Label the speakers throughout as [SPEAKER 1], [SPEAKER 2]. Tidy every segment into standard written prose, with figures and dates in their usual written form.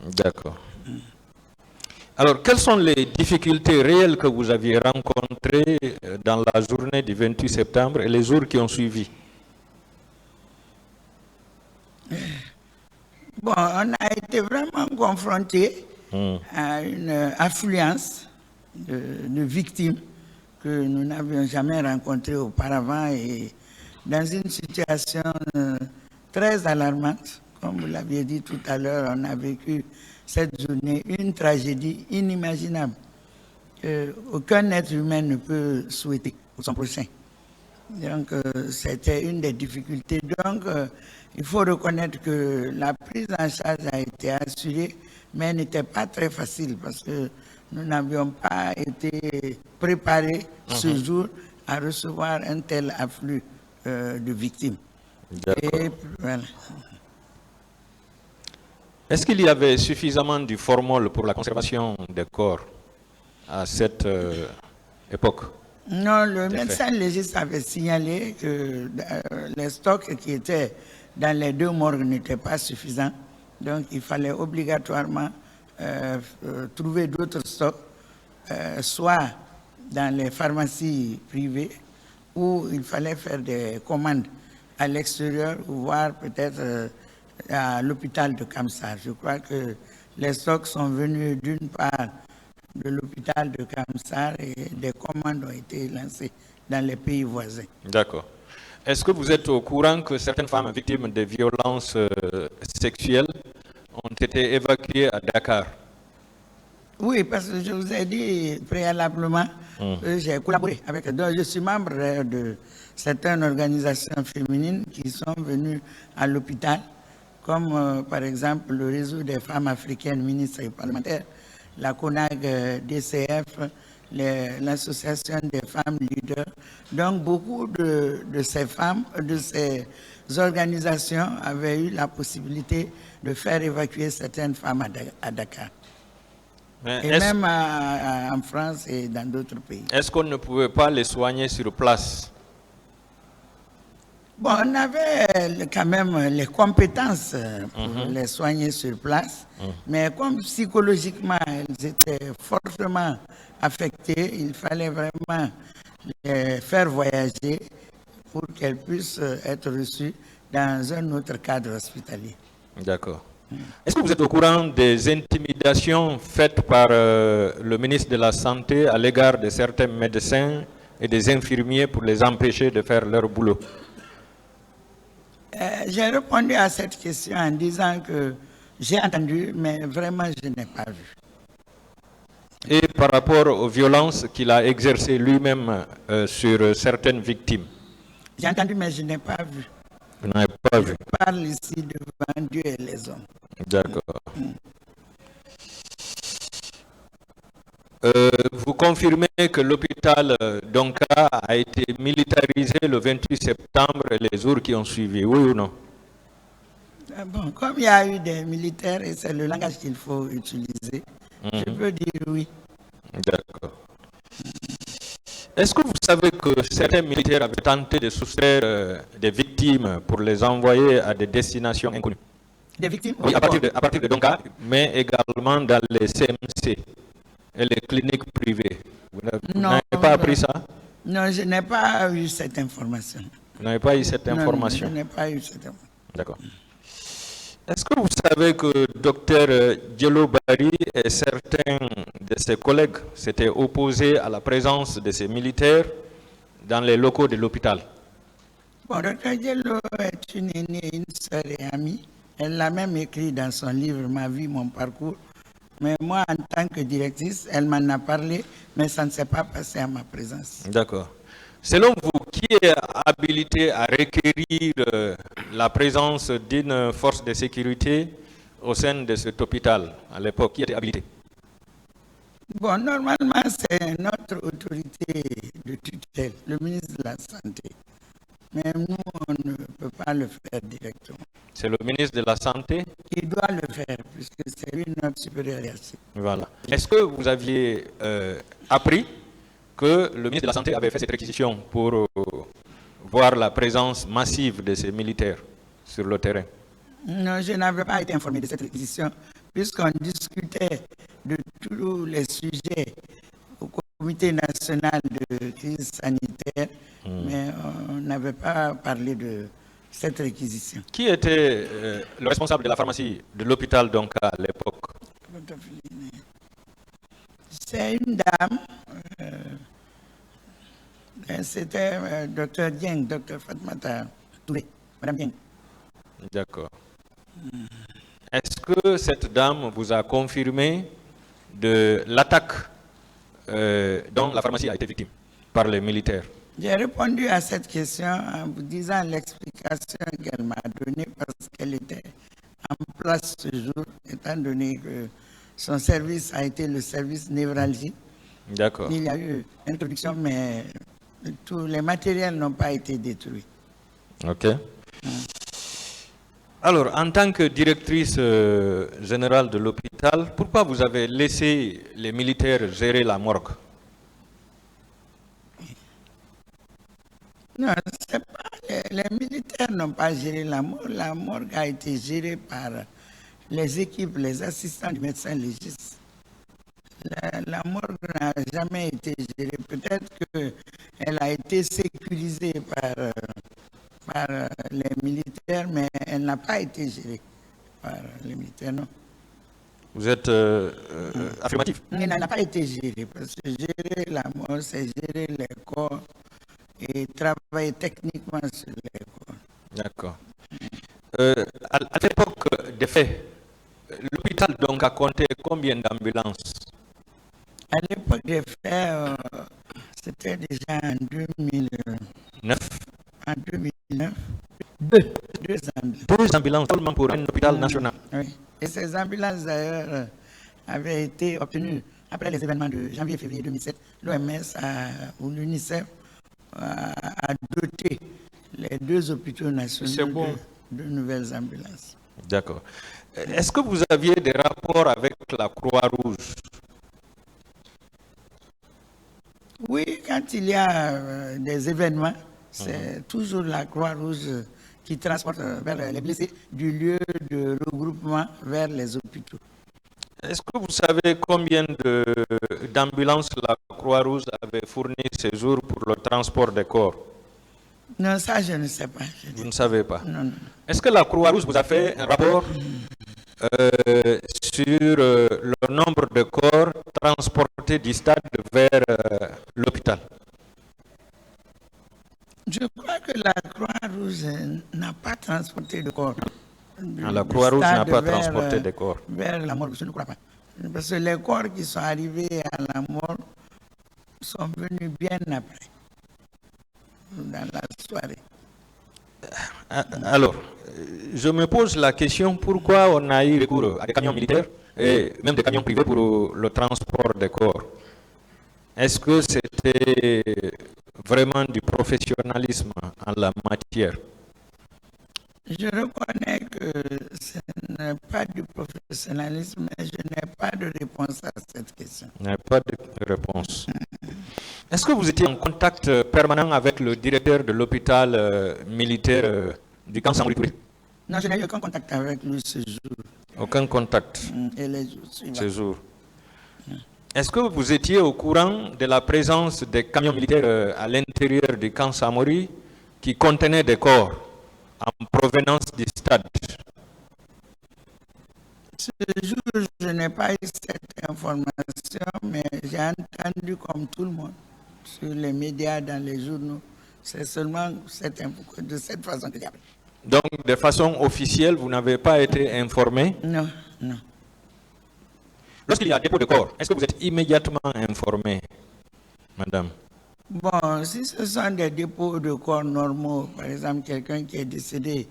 [SPEAKER 1] D'accord. Alors, quelles sont les difficultés réelles que vous aviez rencontrées dans la journée du 28 septembre et les jours qui ont suivi?
[SPEAKER 2] Bon, on a été vraiment confrontés à une affluence de victimes que nous n'avions jamais rencontrées auparavant et dans une situation très alarmante. Comme vous l'aviez dit tout à l'heure, on a vécu cette journée une tragédie inimaginable qu'aucun être humain ne peut souhaiter pour son prochain. Donc, c'était une des difficultés. Donc, il faut reconnaître que la prise en charge a été assurée, mais elle n'était pas très facile parce que nous n'avions pas été préparés ce jour à recevoir un tel afflux de victimes. Et, voilà.
[SPEAKER 1] Est-ce qu'il y avait suffisamment du formol pour la conservation des corps à cette époque?
[SPEAKER 2] Non, le médecin légiste avait signalé que les stocks qui étaient dans les deux morgues n'étaient pas suffisants. Donc, il fallait obligatoirement trouver d'autres stocks, soit dans les pharmacies privées, ou il fallait faire des commandes à l'extérieur, ou voir peut-être à l'hôpital de Kamsar. Je crois que les stocks sont venus d'une part de l'hôpital de Kamsar et des commandes ont été lancées dans les pays voisins.
[SPEAKER 1] D'accord. Est-ce que vous êtes au courant que certaines femmes victimes de violences sexuelles ont été évacuées à Dakar?
[SPEAKER 2] Oui, parce que je vous ai dit préalablement que j'ai collaboré avec... Donc, je suis membre de certaines organisations féminines qui sont venues à l'hôpital, comme par exemple le réseau des femmes africaines ministres et parlementaires, la CONAG DCF, l'association des femmes leaders. Donc beaucoup de ces femmes, de ces organisations avaient eu la possibilité de faire évacuer certaines femmes à Dakar. Et même en France et dans d'autres pays.
[SPEAKER 1] Est-ce qu'on ne pouvait pas les soigner sur place?
[SPEAKER 2] Bon, on avait quand même les compétences pour les soigner sur place, mais comme psychologiquement elles étaient fortement affectées, il fallait vraiment les faire voyager pour qu'elles puissent être reçues dans un autre cadre hospitalier.
[SPEAKER 1] D'accord. Est-ce que vous êtes au courant des intimidations faites par le ministre de la Santé à l'égard de certains médecins et des infirmiers pour les empêcher de faire leur boulot?
[SPEAKER 2] J'ai répondu à cette question en disant que j'ai entendu, mais vraiment je n'ai pas vu.
[SPEAKER 1] Et par rapport aux violences qu'il a exercées lui-même sur certaines victimes?
[SPEAKER 2] J'ai entendu, mais je n'ai pas vu.
[SPEAKER 1] Vous n'avez pas vu?
[SPEAKER 2] Je parle ici devant Dieu et les hommes.
[SPEAKER 1] D'accord. Vous confirmez que l'hôpital d'Onka a été militarisé le 28 septembre et les jours qui ont suivi, oui ou non?
[SPEAKER 2] Bon, comme il y a eu des militaires et c'est le langage qu'il faut utiliser, je peux dire oui.
[SPEAKER 1] D'accord. Est-ce que vous savez que certains militaires avaient tenté de soustraire des victimes pour les envoyer à des destinations inconnues?
[SPEAKER 2] Des victimes?
[SPEAKER 1] Oui, à partir de Donka, mais également dans les CMC et les cliniques privées. Vous n'avez pas appris ça?
[SPEAKER 2] Non, je n'ai pas eu cette information.
[SPEAKER 1] Vous n'avez pas eu cette information?
[SPEAKER 2] Non, je n'ai pas eu cette information.
[SPEAKER 1] D'accord. Est-ce que vous savez que Dr Diallo Bari et certains de ses collègues s'étaient opposés à la présence de ces militaires dans les locaux de l'hôpital?
[SPEAKER 2] Bon, Dr Diallo est une aînée, une sœur et amie. Elle l'a même écrit dans son livre « Ma vie, mon parcours ». Mais moi, en tant que directrice, elle m'en a parlé, mais ça ne s'est pas passé à ma présence.
[SPEAKER 1] D'accord. Selon vous, qui est habilité à requérir la présence d'une force de sécurité au sein de cet hôpital à l'époque? Qui était habilité?
[SPEAKER 2] Bon, normalement, c'est notre autorité de tutelle, le ministre de la Santé. Mais nous, on ne peut pas le faire directement.
[SPEAKER 1] C'est le ministre de la Santé
[SPEAKER 2] qui doit le faire, puisque c'est lui notre supérieur hiérarchique.
[SPEAKER 1] Voilà. Est-ce que vous aviez appris que le ministre de la Santé avait fait cette réquisition pour voir la présence massive de ces militaires sur le terrain?
[SPEAKER 2] Non, je n'avais pas été informé de cette réquisition, puisqu'on discutait de tous les sujets au Comité national de crise sanitaire, mais on n'avait pas parlé de cette réquisition.
[SPEAKER 1] Qui était le responsable de la pharmacie de l'hôpital donc à l'époque?
[SPEAKER 2] C'est une dame, c'était Dr Dieng, Dr Fatmata Touré, Madame Dieng.
[SPEAKER 1] D'accord. Est-ce que cette dame vous a confirmé de l'attaque dont la pharmacie a été victime par les militaires?
[SPEAKER 2] J'ai répondu à cette question en vous disant l'explication qu'elle m'a donnée parce qu'elle était en place ce jour, étant donné que son service a été le service névralgique.
[SPEAKER 1] D'accord.
[SPEAKER 2] Il y a eu introduction, mais tous les matériels n'ont pas été détruits.
[SPEAKER 1] Ok. Alors, en tant que directrice générale de l'hôpital, pourquoi vous avez laissé les militaires gérer la morgue?
[SPEAKER 2] Non, c'est pas, les militaires n'ont pas géré la morgue. La morgue a été gérée par les équipes, les assistants du médecin légiste. La morgue n'a jamais été gérée. Peut-être qu'elle a été sécurisée par les militaires, mais elle n'a pas été gérée par les militaires, non.
[SPEAKER 1] Vous êtes affirmatif?
[SPEAKER 2] Elle n'a pas été gérée, parce que gérer la morgue, c'est gérer les corps et travailler techniquement sur les corps.
[SPEAKER 1] D'accord. À l'époque des faits, l'hôpital donc a compté combien d'ambulances?
[SPEAKER 2] À l'époque des faits, c'était déjà en 2009. En 2009, deux ambulances.
[SPEAKER 1] Deux ambulances seulement pour un hôpital national.
[SPEAKER 2] Oui. Et ces ambulances d'ailleurs avaient été obtenues après les événements de janvier-février 2007. L'OMS ou l'UNICEF a doté les deux hôpitaux nationaux de nouvelles ambulances.
[SPEAKER 1] D'accord. Est-ce que vous aviez des rapports avec la Croix-Rouge?
[SPEAKER 2] Oui, quand il y a des événements, c'est toujours la Croix-Rouge qui transporte vers les blessés du lieu de regroupement vers les hôpitaux.
[SPEAKER 1] Est-ce que vous savez combien d'ambulances la Croix-Rouge avait fourni ces jours pour le transport des corps?
[SPEAKER 2] Non, ça je ne sais pas.
[SPEAKER 1] Vous ne savez pas?
[SPEAKER 2] Non.
[SPEAKER 1] Est-ce que la Croix-Rouge vous a fait un rapport sur le nombre de corps transportés du stade vers l'hôpital?
[SPEAKER 2] Je crois que la Croix-Rouge n'a pas transporté de corps.
[SPEAKER 1] La Croix-Rouge n'a pas transporté de corps.
[SPEAKER 2] Vers la morgue, je ne crois pas. Parce que les corps qui sont arrivés à la morgue sont venus bien après, dans la soirée.
[SPEAKER 1] Alors, je me pose la question, pourquoi on a eu recours à des camions militaires et même des camions privés pour le transport des corps? Est-ce que c'était vraiment du professionnalisme en la matière?
[SPEAKER 2] Je reconnais que ce n'est pas du professionnalisme, mais je n'ai pas de réponse à cette question.
[SPEAKER 1] Il n'y a pas de réponse. Est-ce que vous étiez en contact permanent avec le directeur de l'hôpital militaire du camp Samori?
[SPEAKER 2] Non, je n'ai eu aucun contact avec lui ce jour.
[SPEAKER 1] Aucun contact
[SPEAKER 2] Et les jours suivants.
[SPEAKER 1] ce jour. Est-ce que vous étiez au courant de la présence des camions militaires à l'intérieur du camp Samori qui contenaient des corps en provenance du stade?
[SPEAKER 2] Ce jour, je n'ai pas eu cette information, mais j'ai entendu comme tout le monde sur les médias, dans les journaux. C'est seulement de cette façon que j'ai appris.
[SPEAKER 1] Donc, de façon officielle, vous n'avez pas été informé?
[SPEAKER 2] Non, non.
[SPEAKER 1] Lorsqu'il y a dépôt de corps, est-ce que vous êtes immédiatement informé, madame?
[SPEAKER 2] Bon, si ce sont des dépôts de corps normaux, par exemple quelqu'un qui est décédé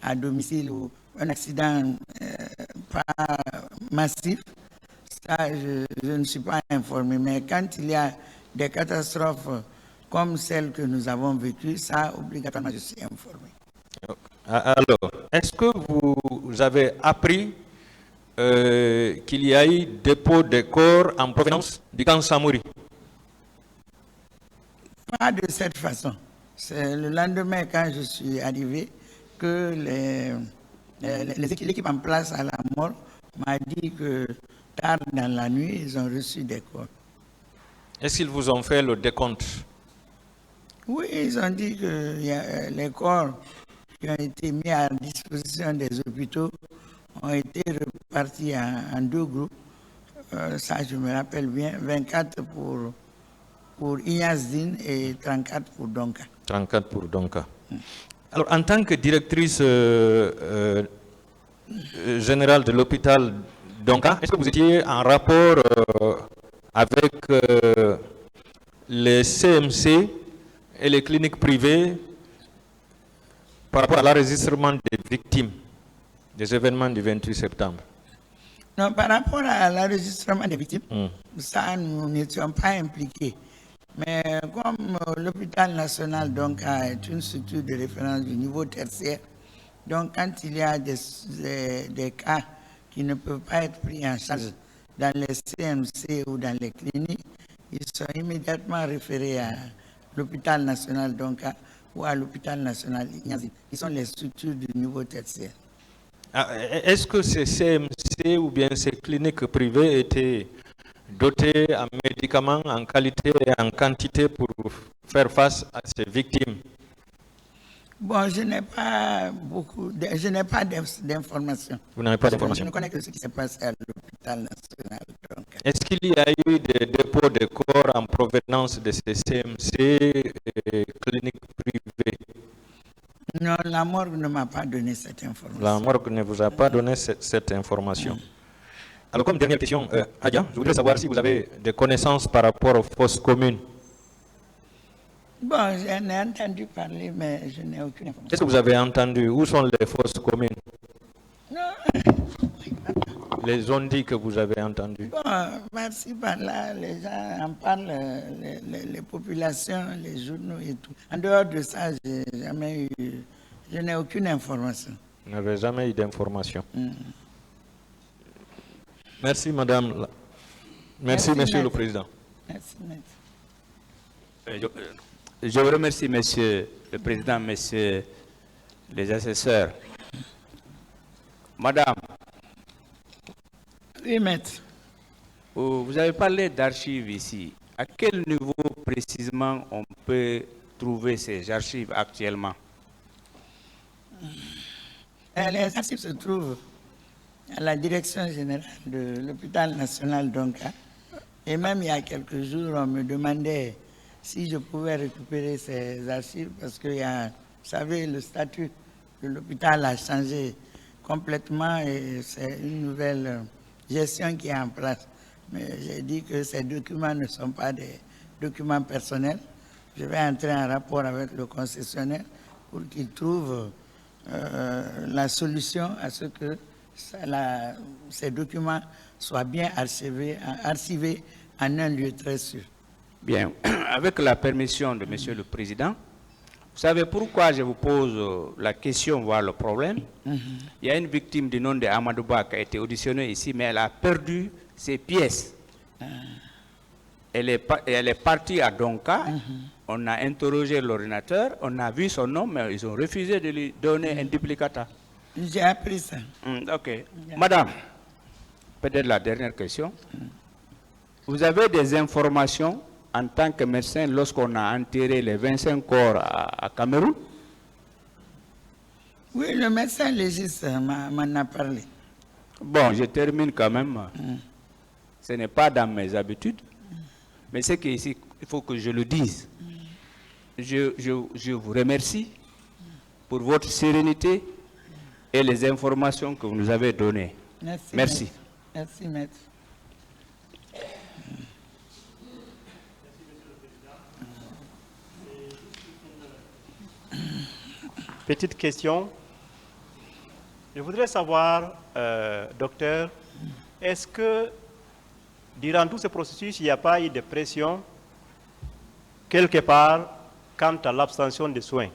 [SPEAKER 2] à domicile ou un accident pas massif, ça je ne suis pas informé. Mais quand il y a des catastrophes comme celles que nous avons vécues, ça obligatoirement je suis informé.
[SPEAKER 1] Alors, est-ce que vous avez appris qu'il y a eu dépôt de corps en provenance du camp Samori?
[SPEAKER 2] Pas de cette façon. C'est le lendemain, quand je suis arrivé, que l'équipe en place à la mort m'a dit que tard dans la nuit, ils ont reçu des corps.
[SPEAKER 1] Est-ce qu'ils vous ont fait le décompte?
[SPEAKER 2] Oui, ils ont dit que les corps qui ont été mis à disposition des hôpitaux ont été repartis en deux groupes. Ça, je me rappelle bien, 24 pour Ignazdine et 34 pour Donka.
[SPEAKER 1] 34 pour Donka. Alors, en tant que directrice générale de l'hôpital Donka, est-ce que vous étiez en rapport avec les CMC et les cliniques privées par rapport à l'enregistrement des victimes des événements du 28 septembre?
[SPEAKER 2] Non, par rapport à l'enregistrement des victimes, ça, nous n'étions pas impliqués. Mais comme l'hôpital national donc, est une structure de référence du niveau tertiaire, donc quand il y a des cas qui ne peuvent pas être pris en charge dans les CMC ou dans les cliniques, ils sont immédiatement référés à l'hôpital national donc, ou à l'hôpital national Ignazi, qui sont les structures du niveau tertiaire.
[SPEAKER 1] Est-ce que ces CMC ou bien ces cliniques privées étaient dotées en médicaments en qualité et en quantité pour faire face à ces victimes?
[SPEAKER 2] Bon, je n'ai pas d'informations.
[SPEAKER 1] Vous n'avez pas d'informations?
[SPEAKER 2] Je ne connais que ce qui s'est passé à l'hôpital national.
[SPEAKER 1] Est-ce qu'il y a eu des dépôts de corps en provenance de ces CMC et cliniques privées?
[SPEAKER 2] Non, la morgue ne m'a pas donné cette information.
[SPEAKER 1] La morgue ne vous a pas donné cette information. Alors, comme dernière question, Adia, je voudrais savoir si vous avez des connaissances par rapport aux fosses communes.
[SPEAKER 2] Bon, j'en ai entendu parler, mais je n'ai aucune information.
[SPEAKER 1] Est-ce que vous avez entendu où sont les fosses communes?
[SPEAKER 2] Non.
[SPEAKER 1] Les zones dit que vous avez entendu.
[SPEAKER 2] Bon, merci par là, les gens en parlent, les populations, les journaux et tout. En dehors de ça, je n'ai aucune information.
[SPEAKER 1] Vous n'avez jamais eu d'information. Merci, madame. Merci, monsieur le président.
[SPEAKER 2] Merci, maître.
[SPEAKER 3] Je vous remercie, monsieur le président, messieurs les assesseurs. Madame.
[SPEAKER 2] Oui, maître.
[SPEAKER 3] Vous avez parlé d'archives ici. À quel niveau précisément on peut trouver ces archives actuellement?
[SPEAKER 2] Les archives se trouvent à la direction générale de l'hôpital national d'Onka. Et même il y a quelques jours, on me demandait si je pouvais récupérer ces archives parce que, vous savez, le statut de l'hôpital a changé complètement et c'est une nouvelle gestion qui est en place. Mais j'ai dit que ces documents ne sont pas des documents personnels. Je vais entrer en rapport avec le concessionnaire pour qu'il trouve la solution à ce que ces documents soient bien archivés en un lieu très sûr.
[SPEAKER 3] Bien, avec la permission de Monsieur le Président, vous savez pourquoi je vous pose la question, voire le problème? Il y a une victime du nom de Amadouba qui a été auditionnée ici, mais elle a perdu ses pièces. Elle est partie à Donka, on a interrogé l'ordinateur, on a vu son nom, mais ils ont refusé de lui donner un duplicata.
[SPEAKER 2] J'ai appris ça.
[SPEAKER 3] Ok. Madame, peut-être la dernière question. Vous avez des informations en tant que médecin lorsqu'on a enterré les 25 corps à Cameroun?
[SPEAKER 2] Oui, le médecin légiste m'en a parlé.
[SPEAKER 3] Bon, je termine quand même. Ce n'est pas dans mes habitudes, mais c'est qu'ici, il faut que je le dise. Je vous remercie pour votre sérénité et les informations que vous nous avez données.
[SPEAKER 2] Merci.
[SPEAKER 3] Merci.
[SPEAKER 2] Maître. Merci, maître.
[SPEAKER 4] Petite question. Je voudrais savoir, docteur, est-ce que durant tout ce processus, il n'y a pas eu de pression quelque part quant à l'abstention de soins?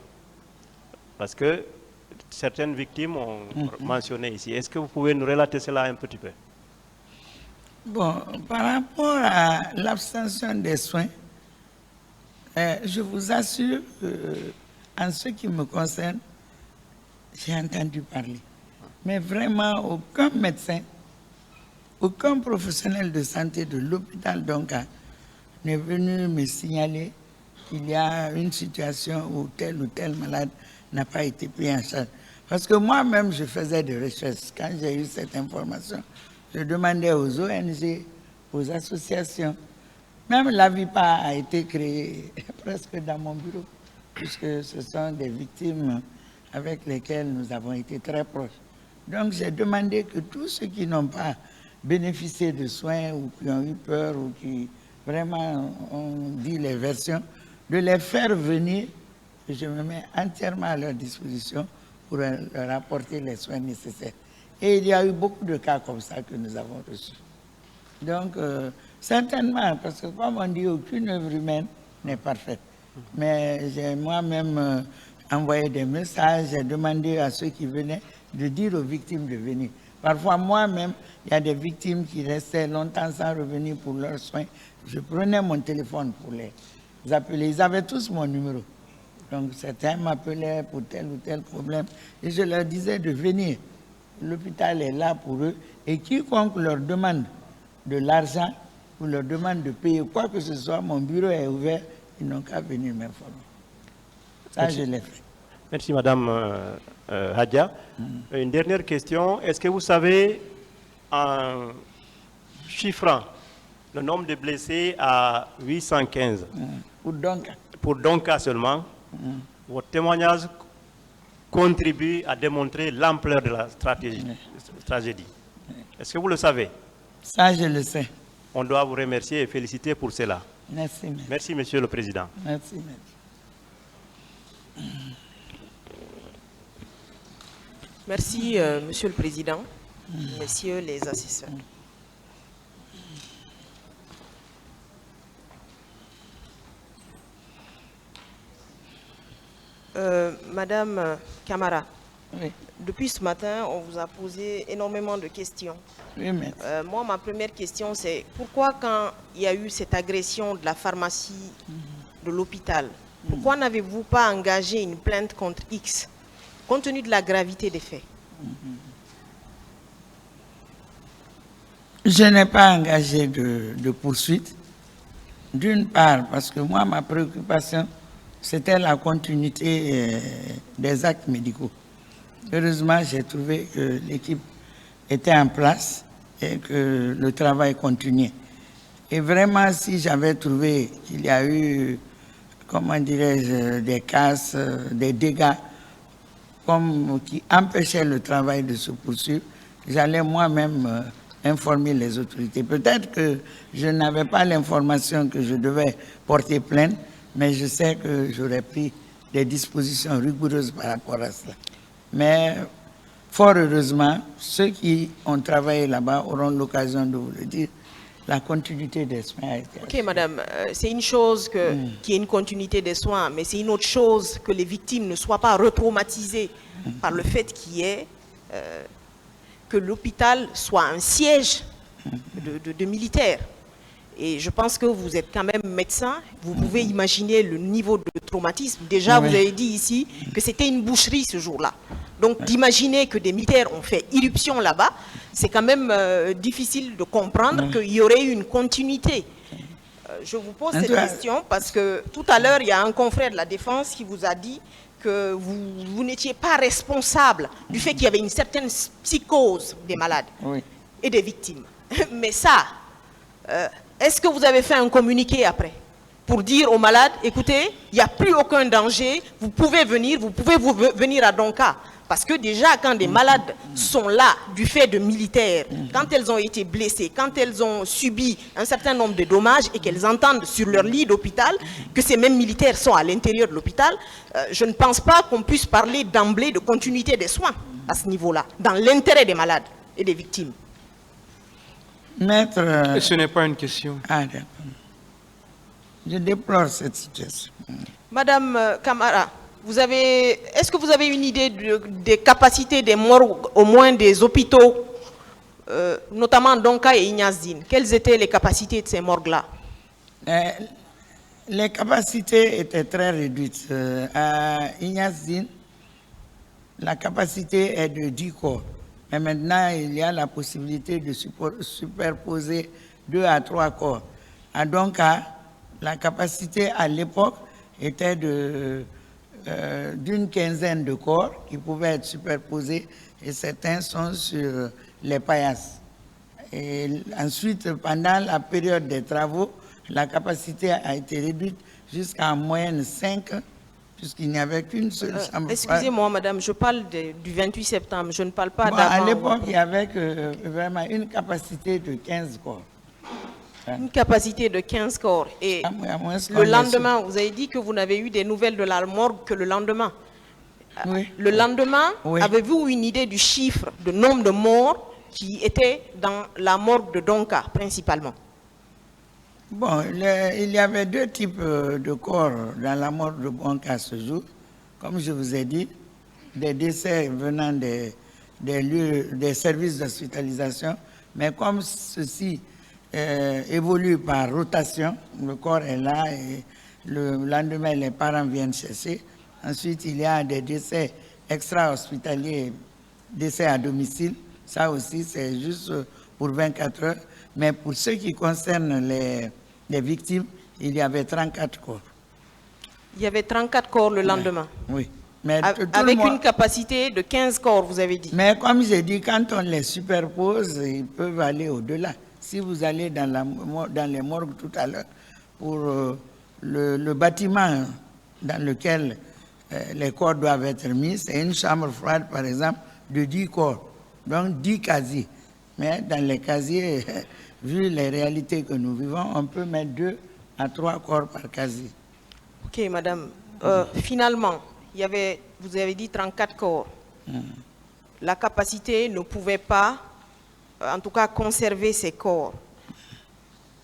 [SPEAKER 4] Parce que certaines victimes ont mentionné ici. Est-ce que vous pouvez nous relater cela un petit peu?
[SPEAKER 2] Bon, par rapport à l'abstention des soins, je vous assure que, en ce qui me concerne, j'ai entendu parler. Mais vraiment, aucun médecin aucun professionnel de santé de l'hôpital Donka n'est venu me signaler qu'il y a une situation où tel ou tel malade n'a pas été pris en charge. Parce que moi-même, je faisais des recherches. Quand j'ai eu cette information, je demandais aux ONG, aux associations. Même l'AVIPA a été créée presque dans mon bureau, puisque ce sont des victimes avec lesquelles nous avons été très proches. Donc j'ai demandé que tous ceux qui n'ont pas bénéficié de soins ou qui ont eu peur ou qui vraiment ont dit les versions, de les faire venir. Je me mets entièrement à leur disposition pour leur apporter les soins nécessaires. Et il y a eu beaucoup de cas comme ça que nous avons reçus. Donc, certainement, parce que comme on dit, aucune œuvre humaine n'est parfaite. Mais j'ai moi-même envoyé des messages, j'ai demandé à ceux qui venaient de dire aux victimes de venir. Parfois, moi-même, il y a des victimes qui restaient longtemps sans revenir pour leurs soins. Je prenais mon téléphone pour les appeler. Ils avaient tous mon numéro. Donc, certains m'appelaient pour tel ou tel problème. Et je leur disais de venir. L'hôpital est là pour eux. Et quiconque leur demande de l'argent ou leur demande de payer quoi que ce soit, mon bureau est ouvert. Ils n'ont qu'à venir m'informer. Ça, je l'ai fait.
[SPEAKER 4] Merci, Madame Hadia. Une dernière question. Est-ce que vous savez, en chiffrant le nombre de blessés à 815, pour Donka seulement, votre témoignage contribue à démontrer l'ampleur de la tragédie. Est-ce que vous le savez?
[SPEAKER 2] Ça, je le sais.
[SPEAKER 4] On doit vous remercier et féliciter pour cela.
[SPEAKER 2] Merci.
[SPEAKER 4] Merci, Monsieur le Président.
[SPEAKER 2] Merci.
[SPEAKER 5] Merci, Monsieur le Président, Messieurs les assesseurs. Madame Camara,
[SPEAKER 2] oui.
[SPEAKER 5] Depuis ce matin, on vous a posé énormément de questions.
[SPEAKER 2] Oui, mais...
[SPEAKER 5] moi, ma première question, c'est pourquoi quand il y a eu cette agression de la pharmacie de l'hôpital, pourquoi n'avez-vous pas engagé une plainte contre X, compte tenu de la gravité des faits?
[SPEAKER 2] Je n'ai pas engagé de poursuite. D'une part, parce que moi, ma préoccupation, c'était la continuité des actes médicaux. Heureusement, j'ai trouvé que l'équipe était en place et que le travail continuait. Et vraiment, si j'avais trouvé qu'il y a eu, comment dirais-je, des casses, des dégâts qui empêchaient le travail de se poursuivre, j'allais moi-même informer les autorités. Peut-être que je n'avais pas l'information que je devais porter plainte, mais je sais que j'aurais pris des dispositions rigoureuses par rapport à cela. Mais fort heureusement, ceux qui ont travaillé là-bas auront l'occasion de vous le dire, la continuité des soins a été assurée.
[SPEAKER 5] Ok, madame, c'est une chose qu'il y ait une continuité des soins, mais c'est une autre chose que les victimes ne soient pas retraumatisées par le fait qu'il y ait que l'hôpital soit un siège de militaires. Et je pense que vous êtes quand même médecin, vous pouvez imaginer le niveau de traumatisme. Déjà, vous avez dit ici que c'était une boucherie ce jour-là. Donc, d'imaginer que des militaires ont fait irruption là-bas, c'est quand même difficile de comprendre qu'il y aurait eu une continuité. Je vous pose cette question parce que tout à l'heure, il y a un confrère de la Défense qui vous a dit que vous n'étiez pas responsable du fait qu'il y avait une certaine psychose des malades et des victimes. Mais ça... est-ce que vous avez fait un communiqué après pour dire aux malades, écoutez, il n'y a plus aucun danger, vous pouvez venir à Donka? Parce que déjà, quand des malades sont là du fait de militaires, quand elles ont été blessées, quand elles ont subi un certain nombre de dommages et qu'elles entendent sur leur lit d'hôpital que ces mêmes militaires sont à l'intérieur de l'hôpital, je ne pense pas qu'on puisse parler d'emblée de continuité des soins à ce niveau-là, dans l'intérêt des malades et des victimes.
[SPEAKER 2] Maître...
[SPEAKER 6] Ce n'est pas une question.
[SPEAKER 2] Ah, d'accord. Je déplore cette situation.
[SPEAKER 5] Madame Camara, est-ce que vous avez une idée des capacités des morgues, au moins des hôpitaux, notamment Donka et Ignazdine? Quelles étaient les capacités de ces morgues-là?
[SPEAKER 2] Les capacités étaient très réduites. À Ignazdine, la capacité est de 10 corps. Mais maintenant, il y a la possibilité de superposer 2 à 3 corps. À Donka, la capacité à l'époque était d'une quinzaine de corps qui pouvaient être superposés et certains sont sur les paillasses. Et ensuite, pendant la période des travaux, la capacité a été réduite jusqu'à en moyenne 5, puisqu'il n'y avait qu'une seule chambre.
[SPEAKER 5] Excusez-moi, madame, je parle du 28 septembre, je ne parle pas
[SPEAKER 2] Bon,
[SPEAKER 5] d'avant.
[SPEAKER 2] à l'époque, il y avait vraiment une capacité de 15 corps.
[SPEAKER 5] Une capacité de 15 corps. Et
[SPEAKER 2] À moins qu'on
[SPEAKER 5] le
[SPEAKER 2] ait
[SPEAKER 5] lendemain, vous avez dit que vous n'avez eu des nouvelles de la morgue que le lendemain.
[SPEAKER 2] Oui.
[SPEAKER 5] Le lendemain,
[SPEAKER 2] Oui.
[SPEAKER 5] avez-vous une idée du chiffre, du nombre de morts qui étaient dans la morgue de Donka, principalement?
[SPEAKER 2] Bon, il y avait 2 types de corps dans la mort de Donka ce jour. Comme je vous ai dit, des décès venant des lieux, des services d'hospitalisation. Mais comme ceci évolue par rotation, le corps est là et le lendemain, les parents viennent chercher. Ensuite, il y a des décès extra-hospitaliers, décès à domicile. Ça aussi, c'est juste pour 24 heures. Mais pour ce qui concerne les victimes, il y avait 34 corps.
[SPEAKER 5] Il y avait 34 corps le lendemain.
[SPEAKER 2] Oui. Mais tout le
[SPEAKER 5] Avec
[SPEAKER 2] monde-
[SPEAKER 5] une capacité de 15 corps, vous avez dit.
[SPEAKER 2] Mais comme j'ai dit, quand on les superpose, ils peuvent aller au-delà. Si vous allez dans les morgues tout à l'heure, pour le bâtiment dans lequel les corps doivent être mis, c'est une chambre froide, par exemple, de 10 corps. Donc 10 casiers. Mais dans les casiers, vu les réalités que nous vivons, on peut mettre 2 à 3 corps par casier.
[SPEAKER 5] Ok, madame. Finalement, vous avez dit 34 corps. La capacité ne pouvait pas, en tout cas, conserver ces corps.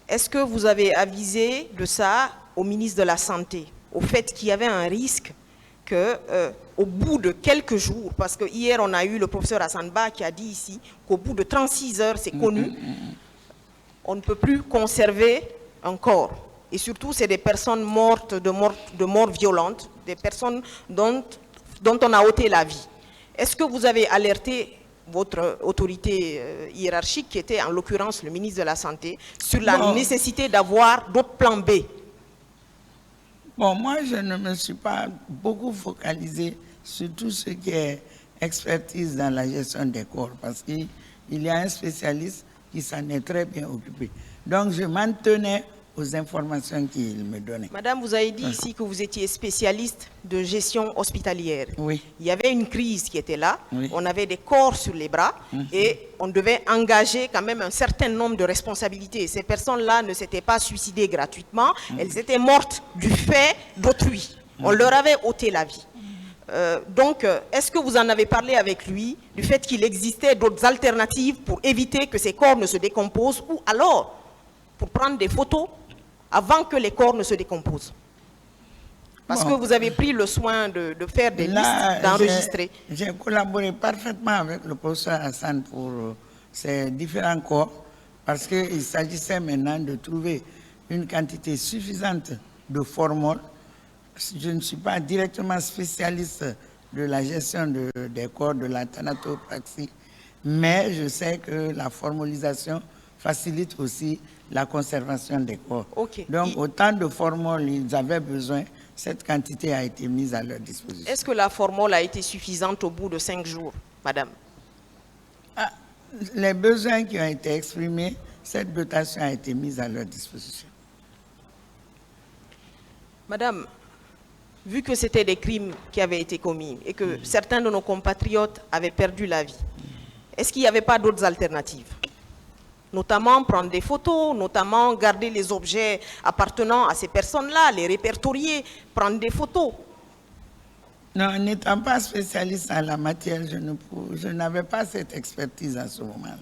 [SPEAKER 5] Est-ce que vous avez avisé de ça au ministre de la Santé, au fait qu'il y avait un risque que, au bout de quelques jours, parce que hier on a eu le professeur Hassanba qui a dit ici qu'au bout de 36 heures, c'est connu, on ne peut plus conserver un corps. Et surtout, c'est des personnes mortes de mort violente, des personnes dont on a ôté la vie. Est-ce que vous avez alerté votre autorité hiérarchique, qui était en l'occurrence le ministre de la Santé, sur la nécessité d'avoir d'autres plans B?
[SPEAKER 2] Bon, moi, je ne me suis pas beaucoup focalisé sur tout ce qui est expertise dans la gestion des corps, parce qu'il y a un spécialiste qui s'en est très bien occupé. Donc, je m'en tenais aux informations qu'il me donnait.
[SPEAKER 5] Madame, vous avez dit ici que vous étiez spécialiste de gestion hospitalière.
[SPEAKER 2] Oui.
[SPEAKER 5] Il y avait une crise qui était là,
[SPEAKER 2] Oui.
[SPEAKER 5] on avait des corps sur les bras et on devait engager quand même un certain nombre de responsabilités. Ces personnes-là ne s'étaient pas suicidées gratuitement, elles étaient mortes du fait d'autrui. On leur avait ôté la vie. Donc, est-ce que vous en avez parlé avec lui du fait qu'il existait d'autres alternatives pour éviter que ces corps ne se décomposent, ou alors pour prendre des photos avant que les corps ne se décomposent? Parce que vous avez pris le soin de faire des listes, d'enregistrer.
[SPEAKER 2] J'ai collaboré parfaitement avec le professeur Hassan pour ces différents corps, parce qu'il s'agissait maintenant de trouver une quantité suffisante de formol. Je ne suis pas directement spécialiste de la gestion des corps, de la thanatopraxie, mais je sais que la formalisation facilite aussi la conservation des corps.
[SPEAKER 5] Ok.
[SPEAKER 2] Donc, autant de formol ils avaient besoin, cette quantité a été mise à leur disposition.
[SPEAKER 5] Est-ce que la formule a été suffisante au bout de 5 jours, madame?
[SPEAKER 2] Les besoins qui ont été exprimés, cette dotation a été mise à leur disposition.
[SPEAKER 5] Madame, vu que c'était des crimes qui avaient été commis et que certains de nos compatriotes avaient perdu la vie, est-ce qu'il n'y avait pas d'autres alternatives? Notamment prendre des photos, notamment garder les objets appartenant à ces personnes-là, les répertorier, prendre des photos.
[SPEAKER 2] Non, n'étant pas spécialiste en la matière, je n'avais pas cette expertise à ce moment-là.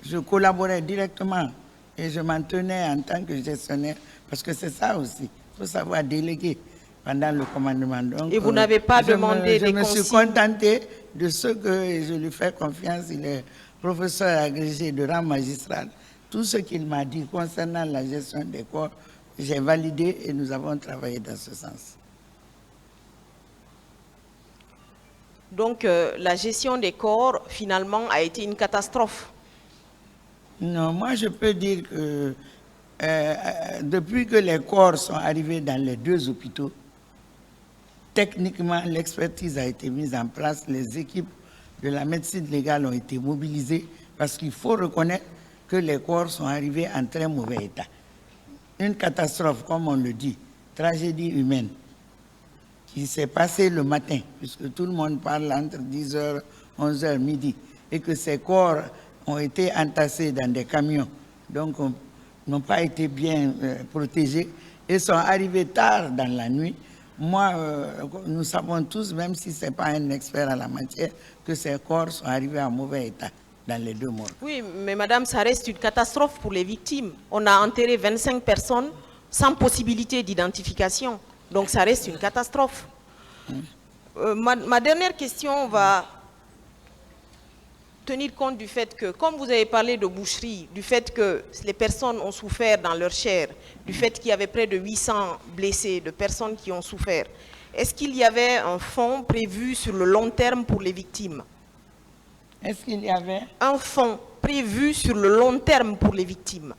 [SPEAKER 2] Je collaborais directement et je m'en tenais en tant que gestionnaire, parce que c'est ça aussi, il faut savoir déléguer pendant le commandement. Donc,
[SPEAKER 5] Et vous n'avez pas demandé des
[SPEAKER 2] consignes? Je me suis contenté de ce que je lui fais confiance. Il est professeur agrégé de rang magistral. Tout ce qu'il m'a dit concernant la gestion des corps, j'ai validé et nous avons travaillé dans ce sens.
[SPEAKER 5] Donc la gestion des corps, finalement, a été une catastrophe.
[SPEAKER 2] Non, moi je peux dire que depuis que les corps sont arrivés dans les 2 hôpitaux, techniquement l'expertise a été mise en place, les équipes de la médecine légale ont été mobilisées parce qu'il faut reconnaître que les corps sont arrivés en très mauvais état. Une catastrophe, comme on le dit, tragédie humaine, qui s'est passée le matin, puisque tout le monde parle entre 10h, 11h, midi, et que ces corps ont été entassés dans des camions, donc n'ont pas été bien protégés, et sont arrivés tard dans la nuit. Moi, nous savons tous, même si ce n'est pas un expert en la matière, que ces corps sont arrivés en mauvais état dans les 2 morts.
[SPEAKER 5] Oui, mais madame, ça reste une catastrophe pour les victimes. On a enterré 25 personnes sans possibilité d'identification. Donc ça reste une catastrophe. Ma dernière question va tenir compte du fait que, comme vous avez parlé de boucherie, du fait que les personnes ont souffert dans leur chair, du fait qu'il y avait près de 800 blessés, de personnes qui ont souffert, est-ce qu'il y avait un fonds prévu sur le long terme pour les victimes?
[SPEAKER 2] Est-ce qu'il y avait
[SPEAKER 5] un fonds prévu sur le long terme pour les victimes?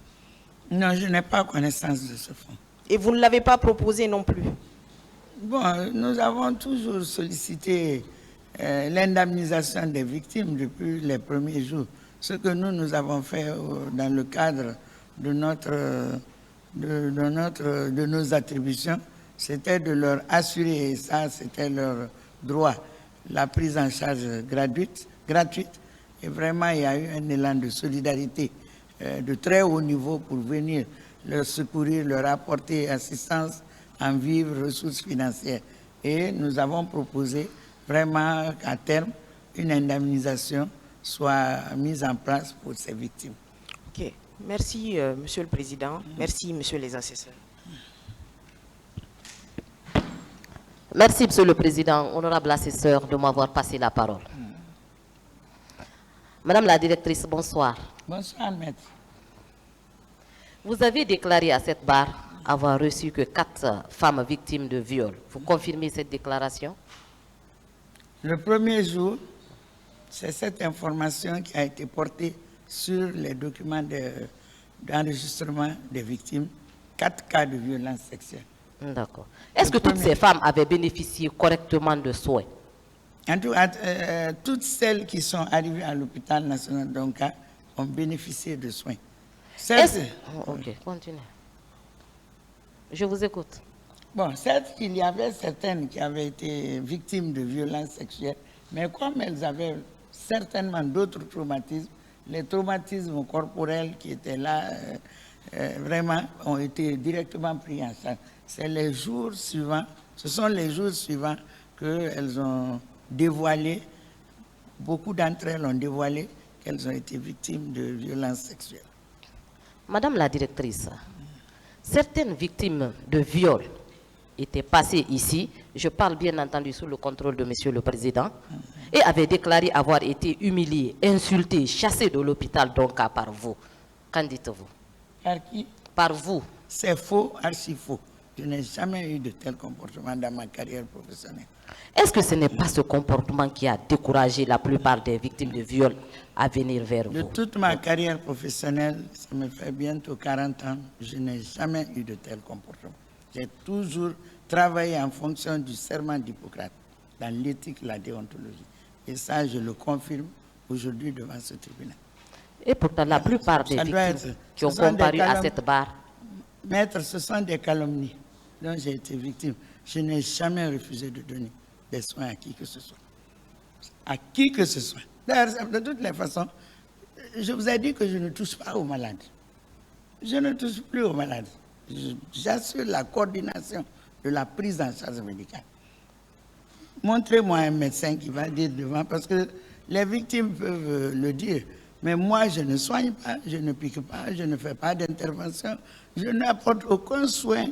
[SPEAKER 2] Non, je n'ai pas connaissance de ce fonds.
[SPEAKER 5] Et vous ne l'avez pas proposé non plus?
[SPEAKER 2] Bon, nous avons toujours sollicité l'indemnisation des victimes depuis les premiers jours. Ce que nous avons fait dans le cadre de nos attributions, c'était de leur assurer, et ça c'était leur droit, la prise en charge gratuite. Et vraiment, il y a eu un élan de solidarité de très haut niveau pour venir leur secourir, leur apporter assistance en vivres, ressources financières. Et nous avons proposé vraiment qu'à terme, une indemnisation soit mise en place pour ces victimes.
[SPEAKER 5] Ok. Merci, Monsieur le Président. Merci, Monsieur les assesseurs.
[SPEAKER 6] Merci, Monsieur le Président, honorable assesseur, de m'avoir passé la parole. Madame la directrice, bonsoir.
[SPEAKER 2] Bonsoir, maître.
[SPEAKER 6] Vous avez déclaré à cette barre avoir reçu que 4 femmes victimes de viol. Vous confirmez cette déclaration?
[SPEAKER 2] Le premier jour, c'est cette information qui a été portée sur les documents d'enregistrement des victimes, 4 cas de violence sexuelle.
[SPEAKER 6] D'accord. Est-ce que toutes ces femmes avaient bénéficié correctement de soins?
[SPEAKER 2] En tout cas, toutes celles qui sont arrivées à l'hôpital national d'Onka ont bénéficié de soins.
[SPEAKER 6] Ok, continuez. Je vous écoute.
[SPEAKER 2] Bon, certes, il y avait certaines qui avaient été victimes de violences sexuelles, mais comme elles avaient certainement d'autres traumatismes, les traumatismes corporels qui étaient là, vraiment, ont été directement pris en charge. C'est les jours suivants, ce sont les jours suivants qu'elles ont dévoilé, beaucoup d'entre elles ont dévoilé qu'elles ont été victimes de violences sexuelles.
[SPEAKER 6] Madame la directrice, certaines victimes de viol étaient passées ici, je parle bien entendu sous le contrôle de Monsieur le Président, et avaient déclaré avoir été humiliées, insultées, chassées de l'hôpital d'Onka par vous. Qu'en dites-vous?
[SPEAKER 2] Par qui?
[SPEAKER 6] Par vous.
[SPEAKER 2] C'est faux, archi faux. Je n'ai jamais eu de tel comportement dans ma carrière professionnelle.
[SPEAKER 6] Est-ce que ce n'est pas ce comportement qui a découragé la plupart des victimes de viol à venir vers vous?
[SPEAKER 2] De toute ma carrière professionnelle, ça me fait bientôt 40 ans, je n'ai jamais eu de tel comportement. J'ai toujours travaillé en fonction du serment d'Hippocrate, dans l'éthique, la déontologie. Et ça, je le confirme aujourd'hui devant ce tribunal.
[SPEAKER 6] Et pourtant, la plupart des victimes qui ont comparu à cette barre...
[SPEAKER 2] Maître, ce sont des calomnies dont j'ai été victime. Je n'ai jamais refusé de donner des soins à qui que ce soit. À qui que ce soit. D'ailleurs, de toutes les façons, je vous ai dit que je ne touche pas aux malades. Je ne touche plus aux malades. J'assure la coordination de la prise en charge médicale. Montrez-moi un médecin qui va dire devant, parce que les victimes peuvent le dire. Mais moi, je ne soigne pas, je ne pique pas, je ne fais pas d'intervention, je n'apporte aucun soin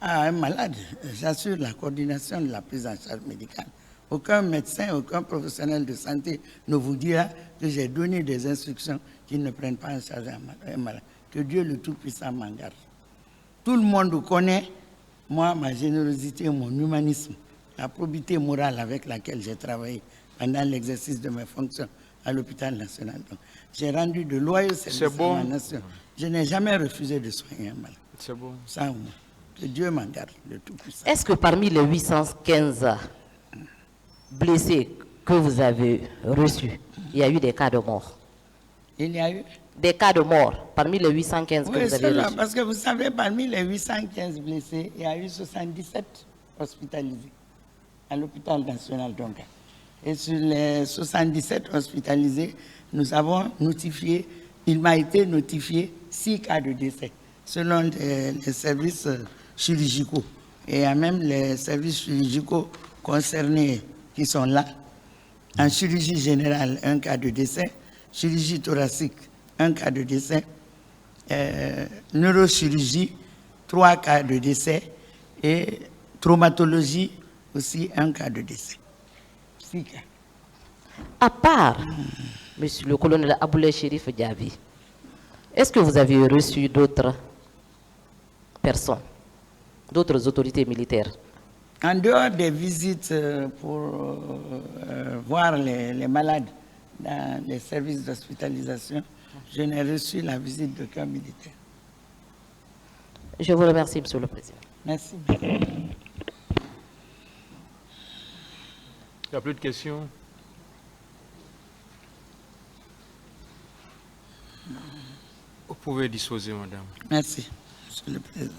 [SPEAKER 2] à un malade. J'assure la coordination de la prise en charge médicale. Aucun médecin, aucun professionnel de santé ne vous dira que j'ai donné des instructions qui ne prennent pas en charge un malade. Que Dieu le Tout-Puissant m'en garde. Tout le monde connaît, moi, ma générosité, mon humanisme. la probité morale avec laquelle j'ai travaillé pendant l'exercice de mes fonctions à l'hôpital national. J'ai rendu de loyaux services à ma nation. Je n'ai jamais refusé de soigner un malade.
[SPEAKER 7] C'est bon.
[SPEAKER 2] Ça, que Dieu m'en garde de tout ça.
[SPEAKER 6] Est-ce que parmi les 815 blessés que vous avez reçus, il y a eu des cas de mort?
[SPEAKER 2] Il y a eu
[SPEAKER 6] Des cas de mort parmi les 815 que
[SPEAKER 2] oui,
[SPEAKER 6] vous avez reçus?
[SPEAKER 2] parce que vous savez, parmi les 815 blessés, il y a eu 77 hospitalisés à l'hôpital national donc. Et sur les 77 hospitalisés, nous avons notifié, il m'a été notifié 6 cas de décès, selon les services chirurgicaux. Et il y a même les services chirurgicaux concernés qui sont là. En chirurgie générale, 1 cas de décès. Chirurgie thoracique, 1 cas de décès. Neurochirurgie, 3 cas de décès. Et traumatologie, aussi 1 cas de décès. 6 cas.
[SPEAKER 6] À part, monsieur le colonel Aboulay Chérif Diaby, est-ce que vous avez reçu d'autres personnes, d'autres autorités militaires?
[SPEAKER 2] En dehors des visites pour voir les malades dans les services d'hospitalisation, je n'ai reçu la visite d'aucun militaire.
[SPEAKER 6] Je vous remercie, monsieur le président.
[SPEAKER 2] Merci.
[SPEAKER 7] Il n'y a plus de questions? Vous pouvez disposer, madame.
[SPEAKER 2] Merci, monsieur le président.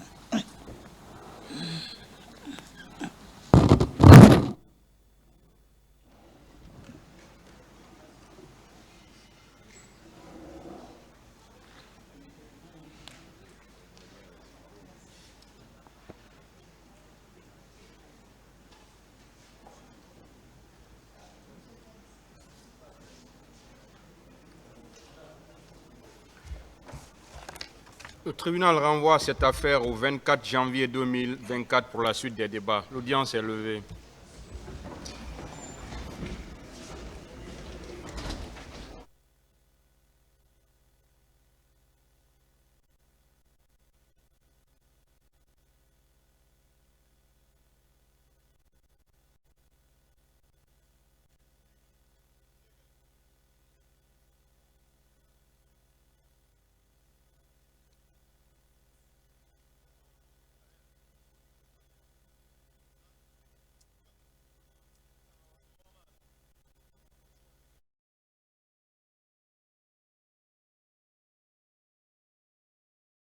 [SPEAKER 7] Le tribunal renvoie cette affaire au 24 janvier 2024 pour la suite des débats. L'audience est levée.